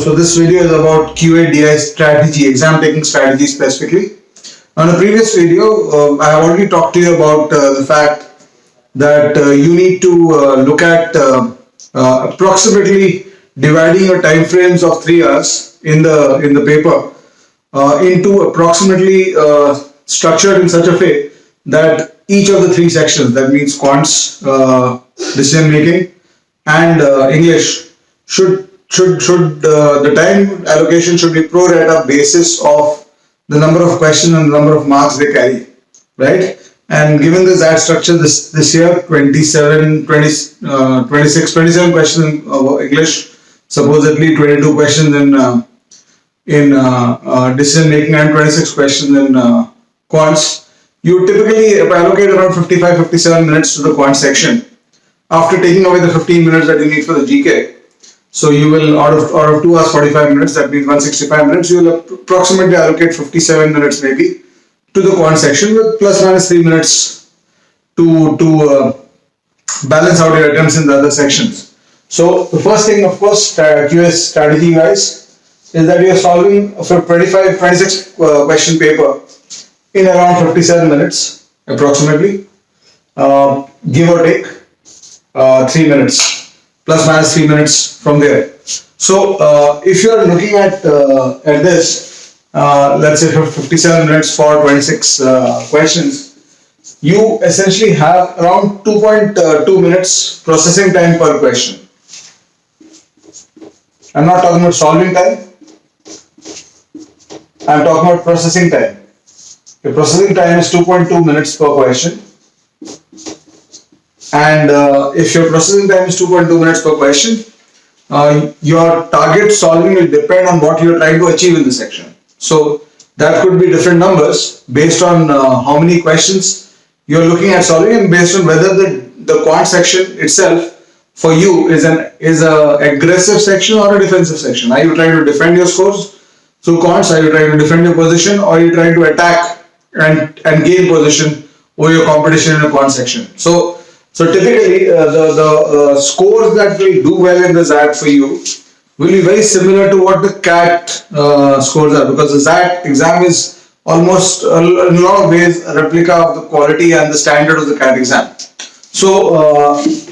So this video is about QA/DI strategy, exam taking strategy specifically. On a previous video, I have already talked to you about the fact that you need to look at approximately dividing your time frames of 3 hours in the paper into approximately structured in such a way that each of the 3 sections, that means quants, decision making, and English, should the time allocation should be pro rata basis of the number of questions and the number of marks they carry, right? And given the XAT structure this year, 27 questions in English, supposedly 22 questions in decision making, and 26 questions in quants, you typically allocate around 55-57 minutes to the quant section after taking away the 15 minutes that you need for the GK. So you will, out of 2 hours 45 minutes, that means 165 minutes, you will approximately allocate 57 minutes maybe to the quant section, with plus minus 3 minutes to balance out your attempts in the other sections. So the first thing, of course, QA strategy wise, is that you are solving a 26 question paper in around 57 minutes approximately, give or take 3 minutes. Plus minus 3 minutes from there. So if you are looking at this, let's say for 57 minutes for 26 questions, you essentially have around 2.2 minutes processing time per question. I'm not talking about solving time, I'm talking about processing time. The processing time is 2.2 minutes per question. And if your processing time is 2.2 minutes per question, your target solving will depend on what you are trying to achieve in the section. So that could be different numbers based on how many questions you are looking at solving, and based on whether the quant section itself for you is a aggressive section or a defensive section. Are you trying to defend your scores through quants? Are you trying to defend your position, or are you trying to attack and gain position over your competition in a quant section? So typically, the scores that will do well in the XAT for you will be very similar to what the CAT scores are, because the XAT exam is almost in a lot of ways a replica of the quality and the standard of the CAT exam. So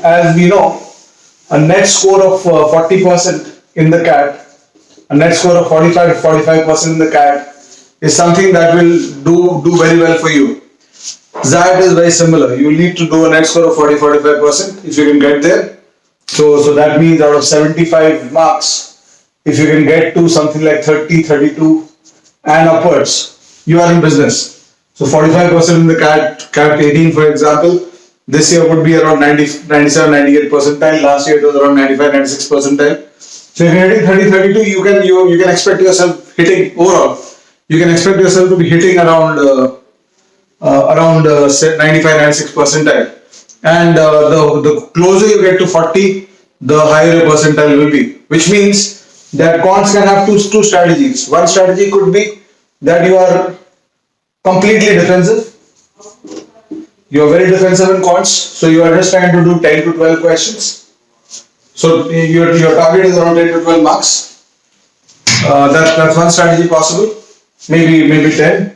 as we know, a net score of 40% in the CAT, a net score of 45 to 45% in the CAT is something that will do very well for you. XAT is very similar. You will need to do a net score of 40-45% if you can get there. So that means out of 75 marks, if you can get to something like 30, 32 and upwards, you are in business. So 45% in the CAT 18, for example, this year would be around 97, 98 percentile. Last year it was around 95, 96 percentile. So if you're hitting 30, 32, you can expect yourself hitting overall. You can expect yourself to be hitting around 95-96 percentile, and the closer you get to 40, the higher your percentile will be, which means that quants can have two strategies. One strategy could be that you are completely defensive. You are very defensive in quants, so you are just trying to do 10 to 12 questions. So your target is around 10 to 12 marks. That's one strategy possible, maybe 10.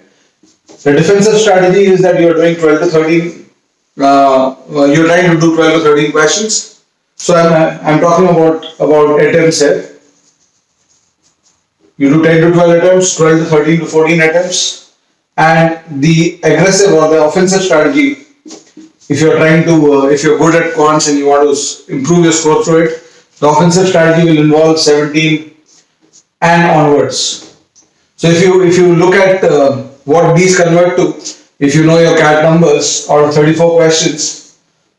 The defensive strategy is that you are doing 12 to 13. You're trying to do 12 to 13 questions. So I'm talking about attempts here. You do 10 to 12 attempts, 12 to 13 to 14 attempts, and the aggressive or the offensive strategy, if you're good at quants and you want to improve your score through it, the offensive strategy will involve 17 and onwards. So if you look at what these convert to, if you know your CAT numbers, out of 34 questions,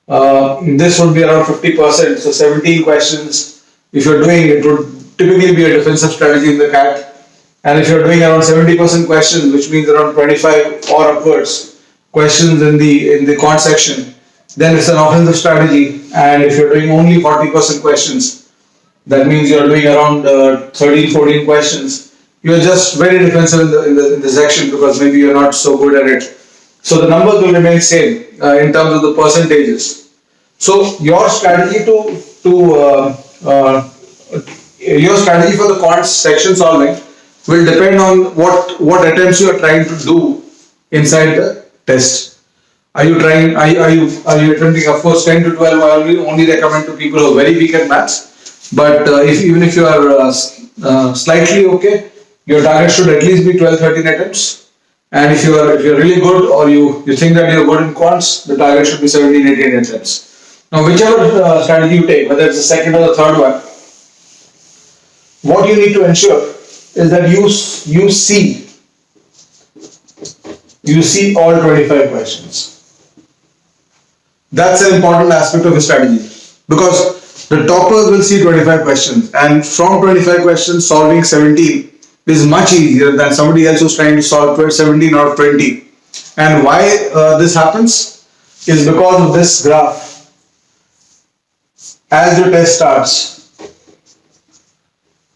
this would be around 50%. So 17 questions, if you're doing, it would typically be a defensive strategy in the CAT. And if you're doing around 70% questions, which means around 25 or upwards questions in the quant section, then it's an offensive strategy. And if you're doing only 40% questions, that means you're doing around 13-14 questions. You're just very defensive in the section because maybe you're not so good at it. So the numbers will remain same in terms of the percentages. So your strategy to your strategy for the quants section solving will depend on what attempts you are trying to do inside the test. Are you trying? Are you attempting? Of course, 10 to 12. I only recommend to people who are very weak at maths. But even if you are slightly okay, your target should at least be 12-13 attempts. And if you're really good, or you think that you're good in quants, the target should be 17-18 attempts. Now, whichever strategy you take, whether it's the second or the third one, what you need to ensure is that you see all 25 questions. That's an important aspect of a strategy, because the toppers will see 25 questions, and from 25 questions, solving 17 is much easier than somebody else who's trying to solve 17 out of 20. And why this happens is because of this graph. As your test starts,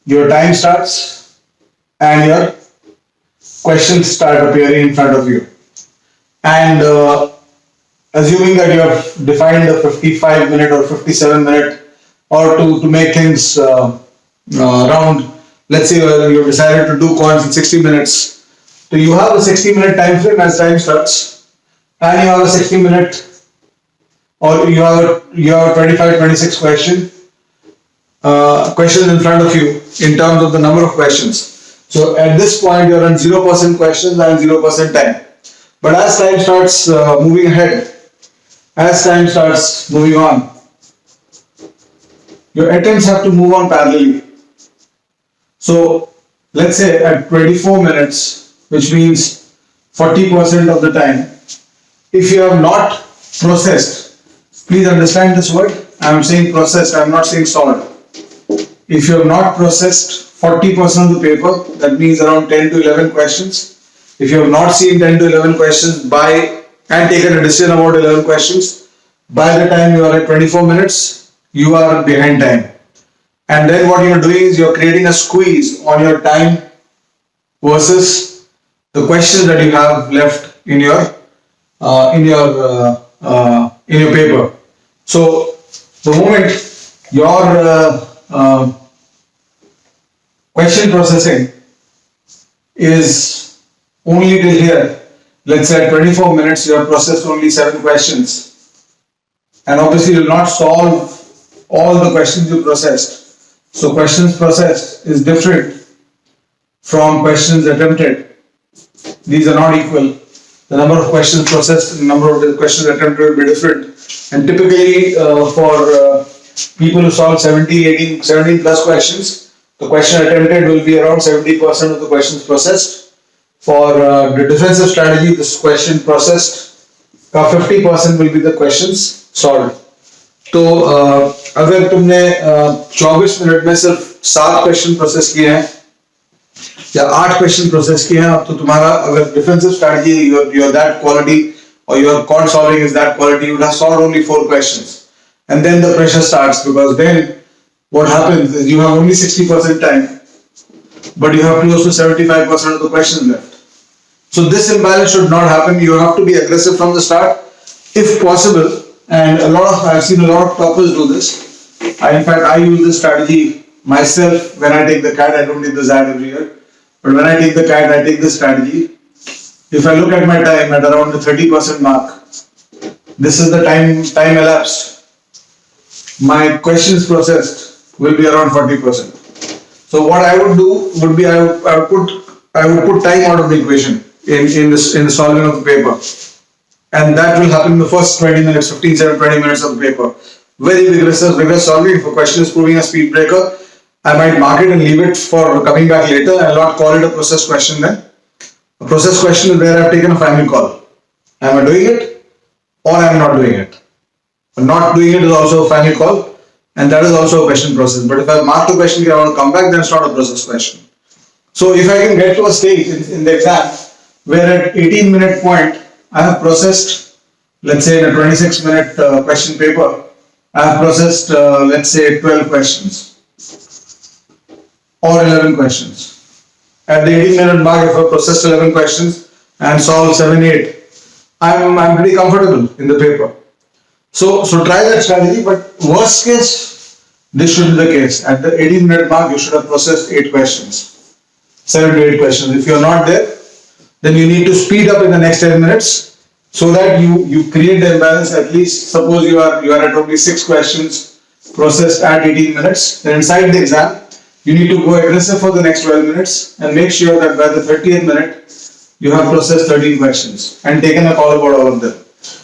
your time starts and your questions start appearing in front of you. And assuming that you have defined a 55-minute or 57-minute, or to make things round, let's say you decided to do quants in 60 minutes. So you have a 60-minute time frame as time starts, and you have a 60-minute, or you have a 25-26 questions in front of you in terms of the number of questions. So at this point, you're on 0% questions and 0% time. But as time starts moving ahead, as time starts moving on, your attempts have to move on parallelly. So let's say at 24 minutes, which means 40% of the time, if you have not processed, please understand this word, I am saying processed, I am not saying solved. If you have not processed 40% of the paper, that means around 10 to 11 questions. If you have not seen 10 to 11 questions and taken a decision about 11 questions, by the time you are at 24 minutes, you are behind time. And then what you are doing is you are creating a squeeze on your time versus the questions that you have left in your paper. So the moment your question processing is only till here, let's say at 24 minutes you have processed only 7 questions, and obviously you will not solve all the questions you processed. So questions processed is different from questions attempted. These are not equal. The number of questions processed and the number of questions attempted will be different. And typically for people who solve 17 plus questions, the question attempted will be around 70% of the questions processed. For the defensive strategy, this question processed, 50% will be the questions solved. तो अगर तुमने 24 minute में सिर्फ 7 question process किए हैं या 8 question process किए हैं, तो तुम्हारा अगर defensive strategy your that quality or your quant solving is that quality, you would have solved only 4 questions, and then the pressure starts, because then what happens is you have only 60% time, but you have close to 75% of the questions left. So this imbalance should not happen. You have to be aggressive from the start, if possible. And I've seen a lot of toppers do this. In fact, I use this strategy myself when I take the CAT. I don't take the XAT every year, but when I take the CAT, I take this strategy. If I look at my time at around the 30% mark, this is the time elapsed. My questions processed will be around 40%. So what I would do would be I would put time out of the equation in the solving of the paper. And that will happen in the first 20 minutes, 20 minutes of the paper. Very vigorous solving. If a question is proving a speed breaker, I might mark it and leave it for coming back later. I will not call it a process question then. A process question is where I have taken a final call. Am I doing it or I am not doing it? Not doing it is also a final call, and that is also a question process. But if I mark the question and I want to come back, then it's not a process question. So if I can get to a stage in the exam where at 18-minute point, I have processed, let's say in a 26-minute question paper, I have processed, let's say 12 questions or 11 questions. At the 18-minute mark, if I processed 11 questions and solved 7, 8, I'm pretty comfortable in the paper. So try that strategy, but worst case, this should be the case. At the 18-minute mark, you should have processed 8 questions, 7 to 8 questions. If you're not there, then you need to speed up in the next 10 minutes so that you create the imbalance. At least suppose you are at only 6 questions processed at 18 minutes, then inside the exam, you need to go aggressive for the next 12 minutes and make sure that by the 30th minute, you have processed 13 questions and taken a call about all of them.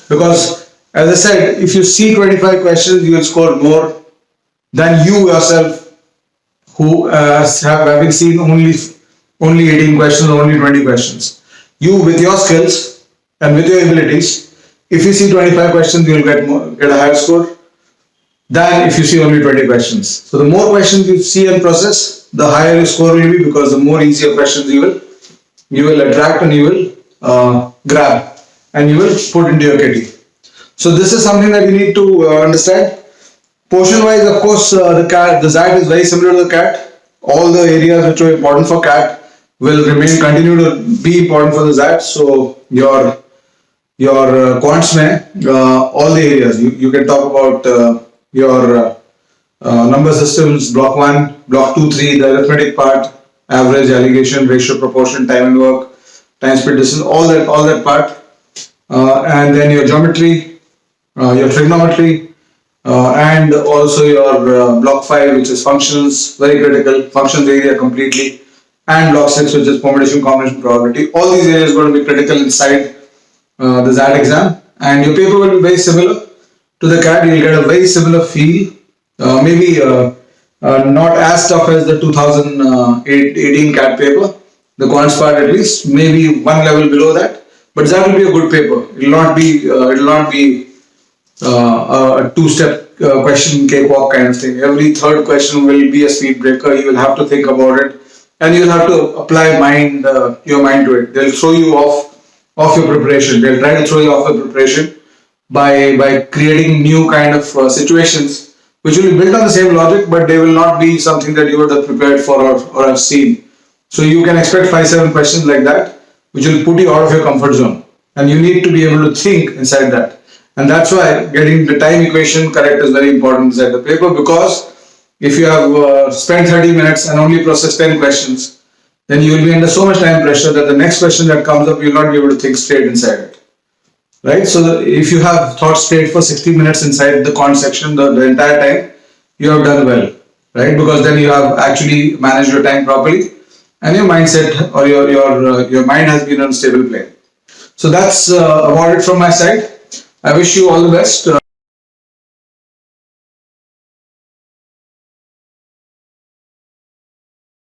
Because, as I said, if you see 25 questions, you will score more than you yourself, who having seen only 18 questions, only 20 questions. You, with your skills and with your abilities, if you see 25 questions, you will get a higher score than if you see only 20 questions. So the more questions you see and process, the higher your score will be, because the more easier questions you will attract and you will grab and you will put into your kitty. So this is something that you need to understand. Portion wise, of course, the XAT is very similar to the CAT. All the areas which are important for CAT will continue to be important for the XAT. So your quants mein, all the areas you can talk about your number systems, block 1, block 2, 3, the arithmetic part, average, allegation, ratio, proportion, time and work, time, speed, distance, all that part, and then your geometry, your trigonometry, and also your block 5, which is functions, very critical, functions area completely, and block 6, which is permutation, combination, probability. All these areas are going to be critical inside the XAT exam, and your paper will be very similar to the CAT. You'll get a very similar feel, maybe not as tough as the 2018 CAT paper, the quants part at least, maybe one level below that, but that will be a good paper. It will not be a two-step question cakewalk kind of thing. Every third question will be a speed breaker. You will have to think about it, and you will have to apply your mind to it. They'll throw you off your preparation. They'll try to throw you off your preparation by creating new kind of situations which will be built on the same logic, but they will not be something that you would have prepared for or have seen. So you can expect 5-7 questions like that, which will put you out of your comfort zone, and you need to be able to think inside that. And that's why getting the time equation correct is very important inside the paper, because if you have spent 30 minutes and only processed 10 questions, then you will be under so much time pressure that the next question that comes up, you will not be able to think straight inside it. Right? So if you have thought straight for 60 minutes inside the quant section the entire time, you have done well. Right? Because then you have actually managed your time properly, and your mindset or your mind has been on a stable plane. So that's about it from my side. I wish you all the best.